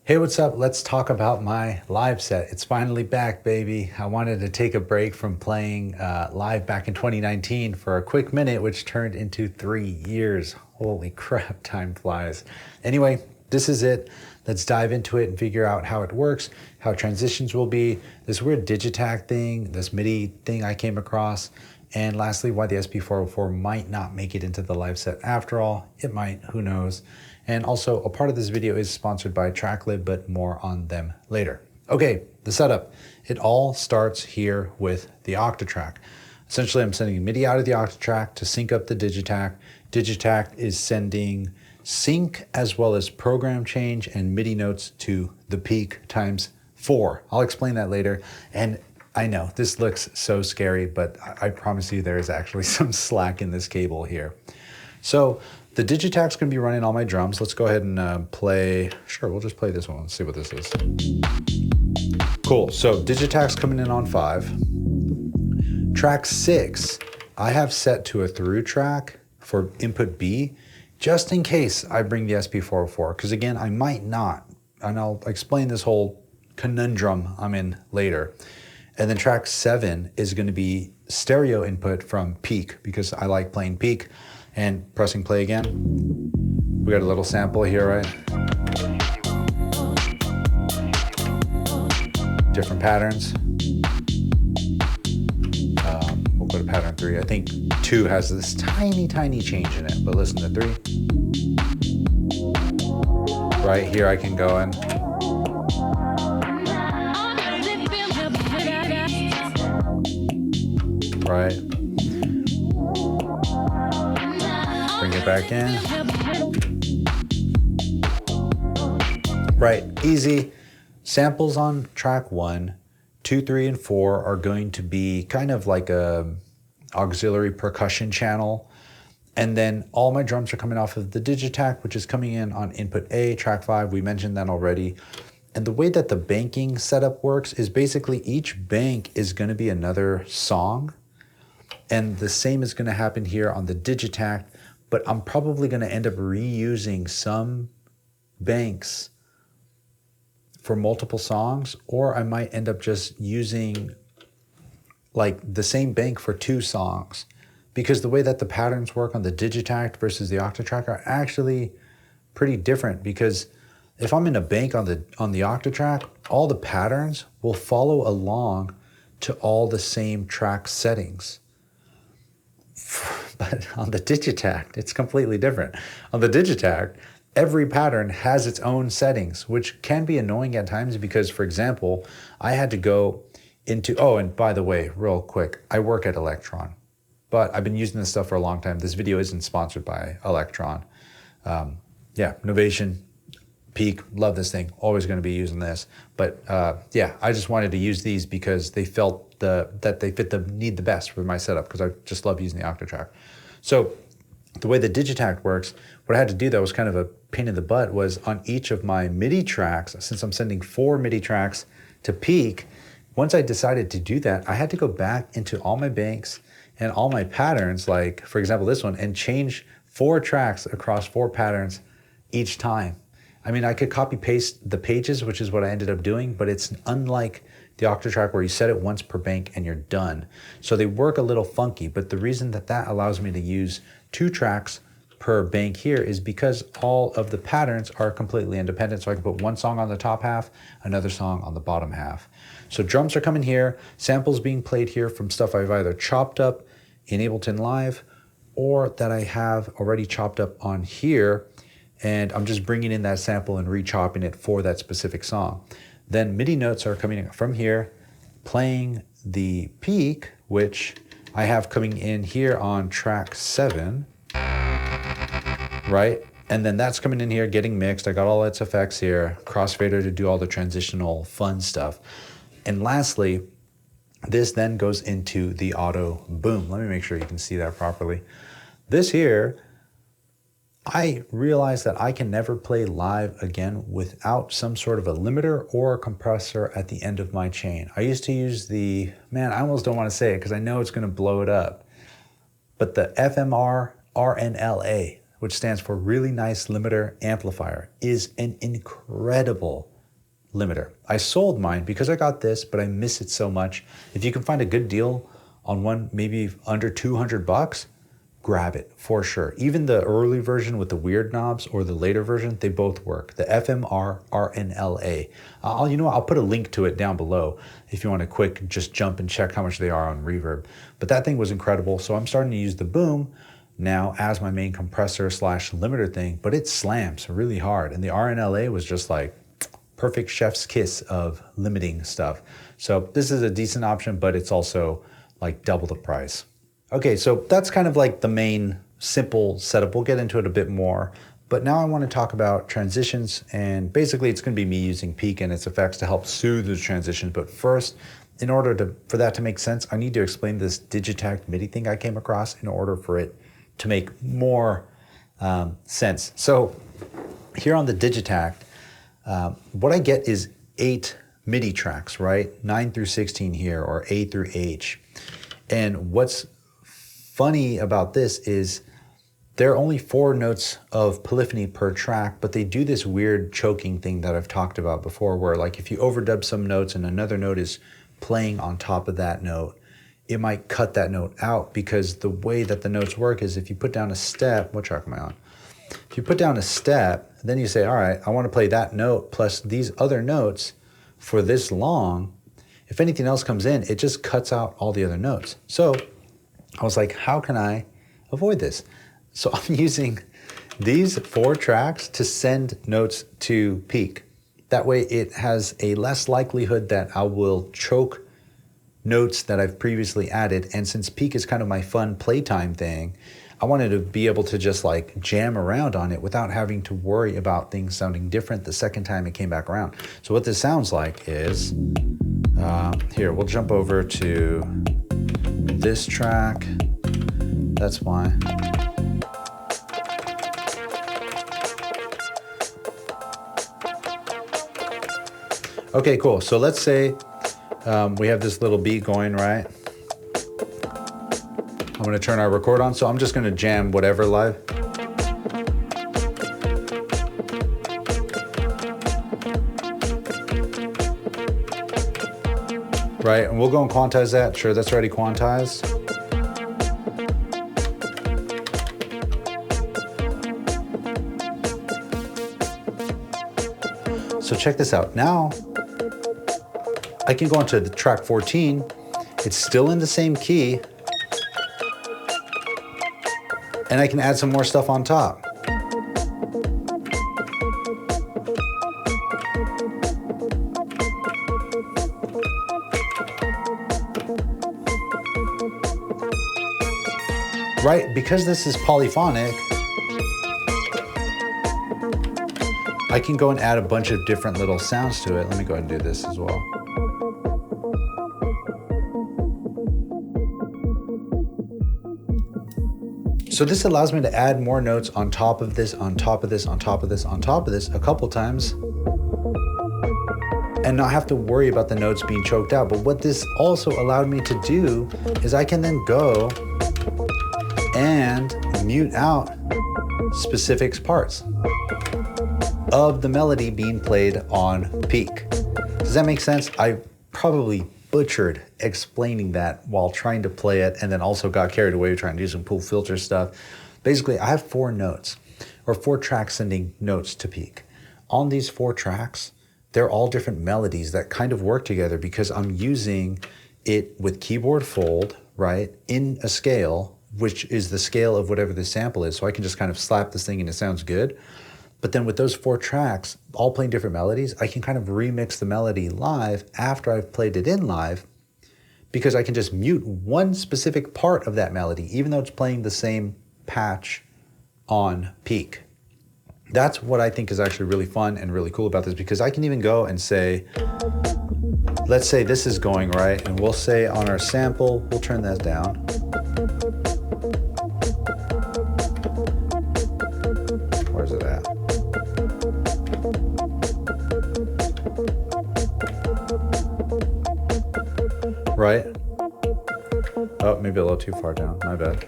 Hey, what's up? Let's talk about my live set. It's finally back, baby. I wanted to take a break from playing live back in 2019 for a quick minute, which turned into 3 years. Holy crap, time flies. Anyway, this is it. Let's dive into it and figure out how it works, how transitions will be, this weird Digitakt thing, this MIDI thing I came across, and lastly, why the SP404 might not make it into the live set after all. It might, who knows. And also, a part of this video is sponsored by Tracklib, but more on them later. Okay, the setup. It all starts here with the Octatrack. Essentially, I'm sending MIDI out of the Octatrack to sync up the Digitakt. Digitakt is sending sync as well as program change and MIDI notes to the peak ×4. I'll explain that later. And I know this looks so scary, but I promise you there is actually some slack in this cable here. So the Digitakt's gonna be running all my drums. Let's go ahead and play, sure, we'll just play this one. Let's see what this is. Cool, so Digitakt's coming in on 5. Track 6, I have set to a through track for input B, just in case I bring the SP404, because again, I might not, and I'll explain this whole conundrum I'm in later. And then track 7 is gonna be stereo input from peak, because I like playing peak. And pressing play again, we got a little sample here, right? Different patterns. We'll go to pattern 3. I think 2 has this tiny, tiny change in it, but listen to 3. Right here I can go in. Right. Bring it back in. Right, easy. Samples on track 1, 2, 3, and 4 are going to be kind of like a auxiliary percussion channel. And then all my drums are coming off of the Digitakt, which is coming in on input A, track 5. We mentioned that already. And the way that the banking setup works is basically each bank is going to be another song. And the same is going to happen here on the Digitakt. But I'm probably going to end up reusing some banks for multiple songs, or I might end up just using like the same bank for 2 songs, because the way that the patterns work on the Digitakt versus the Octatrack are actually pretty different. Because if I'm in a bank on the Octatrack, all the patterns will follow along to all the same track settings. But on the Digitakt, it's completely different. On the Digitakt, every pattern has its own settings, which can be annoying at times because, for example, I had to go into, oh, and by the way, real quick, I work at Electron, but I've been using this stuff for a long time. This video isn't sponsored by Electron. Yeah, Novation, Peak, love this thing, always gonna be using this. But yeah, I just wanted to use these because they felt that they fit the need the best with my setup, because I just love using the Octatrack. So the way the Digitakt works, what I had to do that was kind of a pain in the butt was on each of my MIDI tracks, since I'm sending 4 MIDI tracks to peak, once I decided to do that, I had to go back into all my banks and all my patterns, like for example this one, and change 4 tracks across 4 patterns each time. I mean, I could copy paste the pages, which is what I ended up doing, but it's unlike the Octatrack where you set it once per bank and you're done. So they work a little funky, but the reason that that allows me to use 2 tracks per bank here is because all of the patterns are completely independent. So I can put one song on the top half, another song on the bottom half. So drums are coming here, samples being played here from stuff I've either chopped up in Ableton Live or that I have already chopped up on here, and I'm just bringing in that sample and re-chopping it for that specific song. Then MIDI notes are coming from here, playing the peak, which I have coming in here on track 7, right? And then that's coming in here, getting mixed. I got all its effects here, crossfader to do all the transitional fun stuff. And lastly, this then goes into the auto boom. Let me make sure you can see that properly. This here, I realized that I can never play live again without some sort of a limiter or a compressor at the end of my chain. I used to use the, man, I almost don't want to say it because I know it's going to blow it up, but the FMR RNLA, which stands for Really Nice Limiter Amplifier, is an incredible limiter. I sold mine because I got this, but I miss it so much. If you can find a good deal on one, maybe under 200 bucks, grab it for sure. Even the early version with the weird knobs or the later version, they both work. The FMR RNLA. You know what, I'll put a link to it down below if you want to quick just jump and check how much they are on Reverb. But that thing was incredible. So I'm starting to use the boom now as my main compressor slash limiter thing, but it slams really hard. And the RNLA was just like perfect chef's kiss of limiting stuff. So this is a decent option, but it's also like double the price. Okay, so that's kind of like the main simple setup. We'll get into it a bit more, but now I want to talk about transitions, and basically it's going to be me using Peak and its effects to help soothe the transitions. But first, in order for that to make sense, I need to explain this Digitakt MIDI thing I came across in order for it to make more sense. So here on the Digitakt, what I get is 8 MIDI tracks, right? 9 through 16 here, or A through H. And what's funny about this is there are only 4 notes of polyphony per track, but they do this weird choking thing that I've talked about before, where like if you overdub some notes and another note is playing on top of that note, it might cut that note out, because the way that the notes work is if you put down a step, what track am I on? If you put down a step, then you say, all right, I want to play that note plus these other notes for this long. If anything else comes in, it just cuts out all the other notes. So I was like, how can I avoid this? So I'm using these 4 tracks to send notes to Peak. That way it has a less likelihood that I will choke notes that I've previously added. And since Peak is kind of my fun playtime thing, I wanted to be able to just like jam around on it without having to worry about things sounding different the second time it came back around. So what this sounds like is, here, we'll jump over to this track. That's why. Okay, cool. So let's say we have this little beat going, right? I'm gonna turn our record on, so I'm just gonna jam whatever live. Right, and we'll go and quantize that. Sure, that's already quantized. So check this out. Now, I can go into the track 14. It's still in the same key. And I can add some more stuff on top. Right, because this is polyphonic, I can go and add a bunch of different little sounds to it. Let me go ahead and do this as well. So this allows me to add more notes on top of this, on top of this, on top of this, on top of this a couple times, and not have to worry about the notes being choked out. But what this also allowed me to do is I can then go and mute out specific parts of the melody being played on Peak. Does that make sense? I probably butchered explaining that while trying to play it, and then also got carried away trying to do some cool filter stuff. Basically, I have 4 notes, or 4 tracks sending notes to Peak. On these 4 tracks, they're all different melodies that kind of work together because I'm using it with keyboard fold, right, in a scale, which is the scale of whatever the sample is. So I can just kind of slap this thing and it sounds good. But then with those 4 tracks, all playing different melodies, I can kind of remix the melody live after I've played it in live, because I can just mute one specific part of that melody, even though it's playing the same patch on Peak. That's what I think is actually really fun and really cool about this, because I can even go and say, let's say this is going right, and we'll say on our sample, we'll turn that down. Where's it at? Right? Oh, maybe a little too far down, my bad.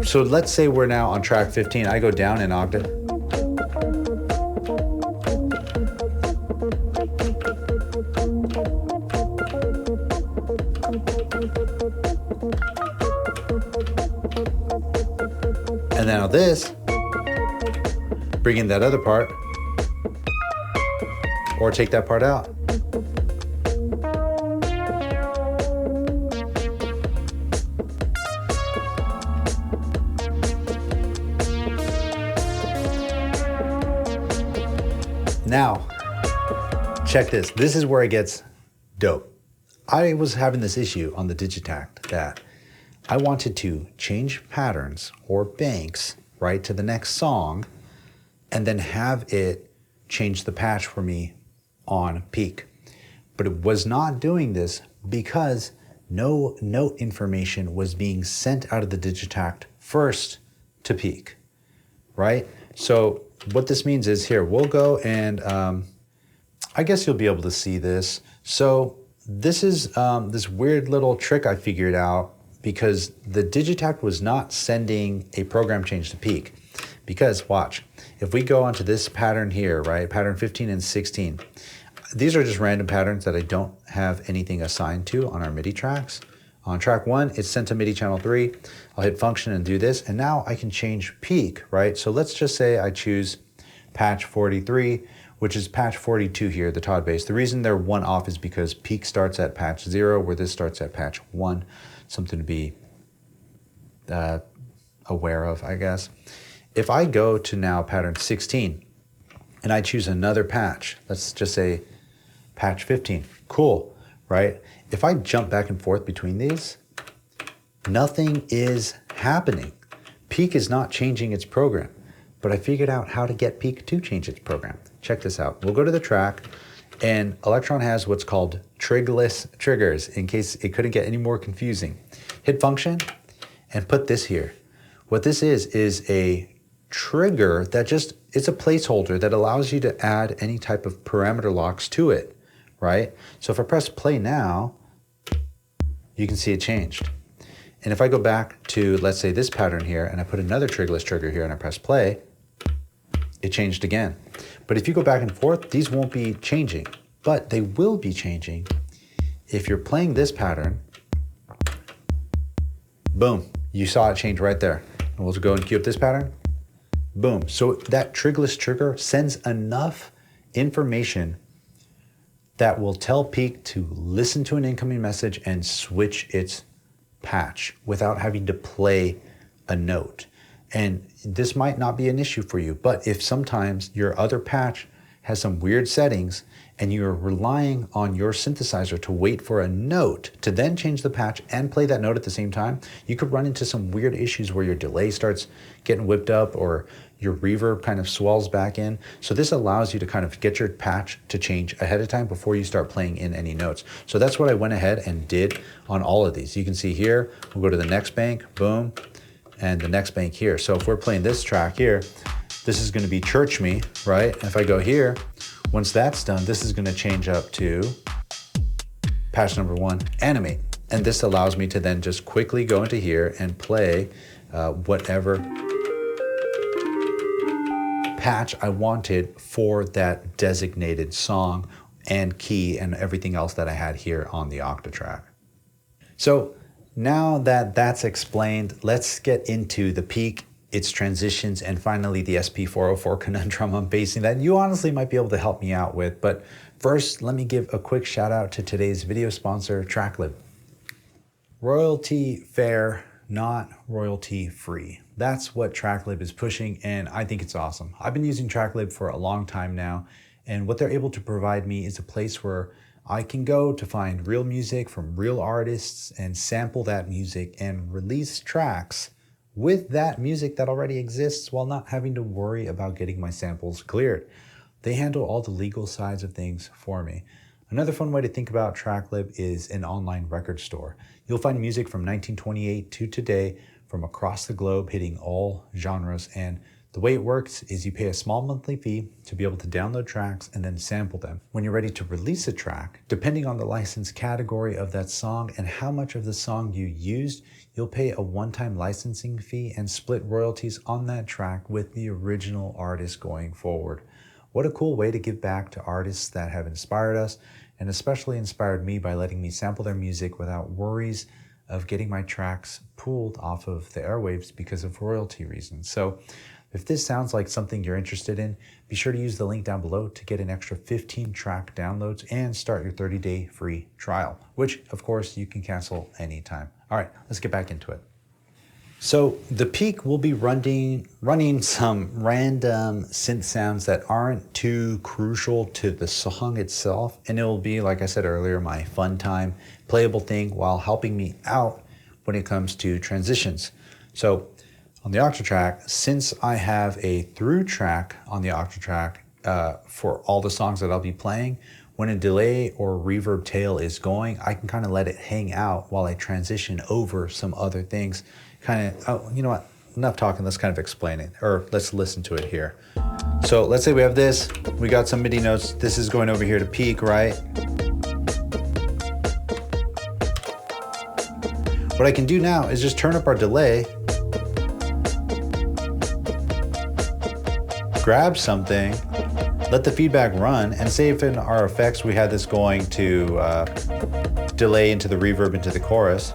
So let's say we're now on track 15. I go down an octave. And then on this, bring in that other part, or take that part out. Now, check this. This is where it gets dope. I was having this issue on the Digitakt that I wanted to change patterns or banks, right, to the next song, and then have it change the patch for me on peak. But it was not doing this because no note information was being sent out of the Digitakt first to peak, right? So what this means is here, we'll go and I guess you'll be able to see this. So this is this weird little trick I figured out because the Digitakt was not sending a program change to peak. Because watch, if we go onto this pattern here, right, pattern 15 and 16, these are just random patterns that I don't have anything assigned to on our MIDI tracks. On track 1, it's sent to MIDI channel 3. I'll hit function and do this, and now I can change peak, right? So let's just say I choose patch 43, which is patch 42 here, the Todd bass. The reason they're one off is because peak starts at patch 0, where this starts at patch 1. Something to be aware of, I guess. If I go to now pattern 16, and I choose another patch, let's just say patch 15, cool, right? If I jump back and forth between these, nothing is happening. Peak is not changing its program, but I figured out how to get Peak to change its program. Check this out. We'll go to the track, and Electron has what's called trigless triggers, in case it couldn't get any more confusing. Hit function and put this here. What this is a trigger that it's a placeholder that allows you to add any type of parameter locks to it, right? So if I press play now, you can see it changed. And if I go back to, let's say, this pattern here, and I put another trigless trigger here and I press play, it changed again. But if you go back and forth, these won't be changing, but they will be changing if you're playing this pattern. Boom, you saw it change right there. And we'll go and cue up this pattern. Boom. So that trigless trigger sends enough information that will tell Peak to listen to an incoming message and switch its patch without having to play a note. And this might not be an issue for you, but if sometimes your other patch has some weird settings and you're relying on your synthesizer to wait for a note to then change the patch and play that note at the same time, you could run into some weird issues where your delay starts getting whipped up or your reverb kind of swells back in. So this allows you to kind of get your patch to change ahead of time before you start playing in any notes. So that's what I went ahead and did on all of these. You can see here, we'll go to the next bank, boom, and the next bank here. So if we're playing this track here, this is gonna be Church Me, right? And if I go here, once that's done, this is gonna change up to patch number 1, Animate. And this allows me to then just quickly go into here and play whatever patch I wanted for that designated song and key and everything else that I had here on the Octatrack. So now that that's explained, let's get into the Peak, its transitions, and finally the SP404 conundrum I'm facing that you honestly might be able to help me out with. But first, let me give a quick shout out to today's video sponsor, Tracklib. Royalty fair, not royalty free. That's what Tracklib is pushing, and I think it's awesome. I've been using Tracklib for a long time now, and what they're able to provide me is a place where I can go to find real music from real artists and sample that music and release tracks with that music that already exists while not having to worry about getting my samples cleared. They handle all the legal sides of things for me. Another fun way to think about Tracklib is an online record store. You'll find music from 1928 to today from across the globe, hitting all genres, and the way it works is you pay a small monthly fee to be able to download tracks and then sample them. When you're ready to release a track, depending on the license category of that song and how much of the song you used, you'll pay a one-time licensing fee and split royalties on that track with the original artist going forward. What a cool way to give back to artists that have inspired us and especially inspired me by letting me sample their music without worries of getting my tracks pulled off of the airwaves because of royalty reasons. So if this sounds like something you're interested in, be sure to use the link down below to get an extra 15 track downloads and start your 30-day free trial, which of course you can cancel anytime. All right, let's get back into it. So the Peak will be running some random synth sounds that aren't too crucial to the song itself. And it will be, like I said earlier, my fun time, playable thing while helping me out when it comes to transitions. So on the Octatrack, since I have a through track on the Octatrack for all the songs that I'll be playing, when a delay or reverb tail is going, I can kind of let it hang out while I transition over some other things. You know what? Enough talking, let's kind of explain it, or let's listen to it here. So let's say we have this, we got some MIDI notes. This is going over here to peak, right? What I can do now is just turn up our delay, grab something, let the feedback run, and say if in our effects we had this going to delay into the reverb into the chorus.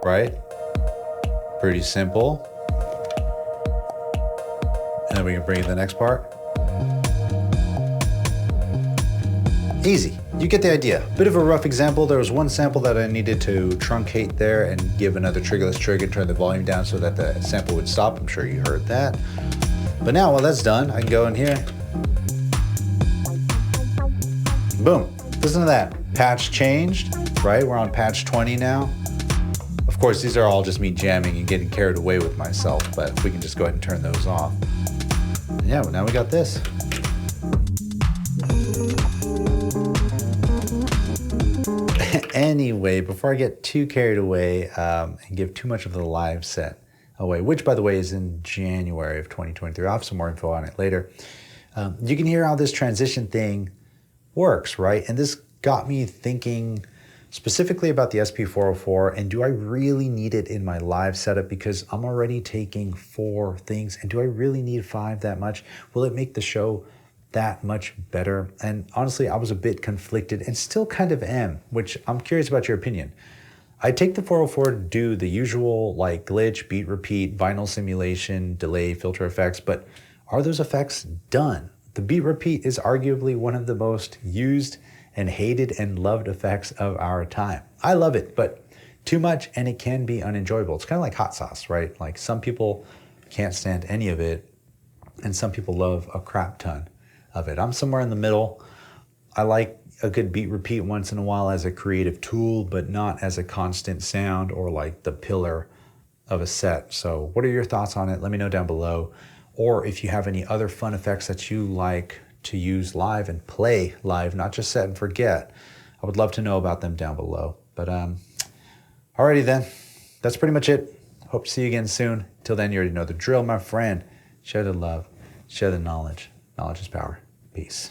Right? Pretty simple. And then we can bring in the next part. Easy, you get the idea. Bit of a rough example. There was one sample that I needed to truncate there and give another triggerless trigger, turn the volume down so that the sample would stop. I'm sure you heard that. But now while that's done, I can go in here. Boom, listen to that. Patch changed, right? We're on patch 20 now. Of course, these are all just me jamming and getting carried away with myself, but we can just go ahead and turn those off. Yeah, well, now we got this. Anyway, before I get too carried away and give too much of the live set away, which by the way is in January of 2023, I'll have some more info on it later. You can hear how this transition thing works, right? And this got me thinking specifically about the SP404, and do I really need it in my live setup? Because I'm already taking 4 things, and do I really need 5 that much? Will it make the show that much better? And honestly, I was a bit conflicted and still kind of am, which I'm curious about your opinion. I take the 404 to do the usual like glitch, beat, repeat, vinyl simulation, delay, filter effects, but are those effects done? The beat repeat is arguably one of the most used and hated and loved effects of our time. I love it, but too much and it can be unenjoyable. It's kind of like hot sauce, right? Like some people can't stand any of it and some people love a crap ton of it. I'm somewhere in the middle. I like a good beat repeat once in a while as a creative tool, but not as a constant sound or like the pillar of a set. So what are your thoughts on it? Let me know down below. Or if you have any other fun effects that you like to use live and play live, not just set and forget, I would love to know about them down below. But alrighty then, that's pretty much it. Hope to see you again soon. Till then, you already know the drill, my friend. Share the love, share the knowledge. Knowledge is power. Peace.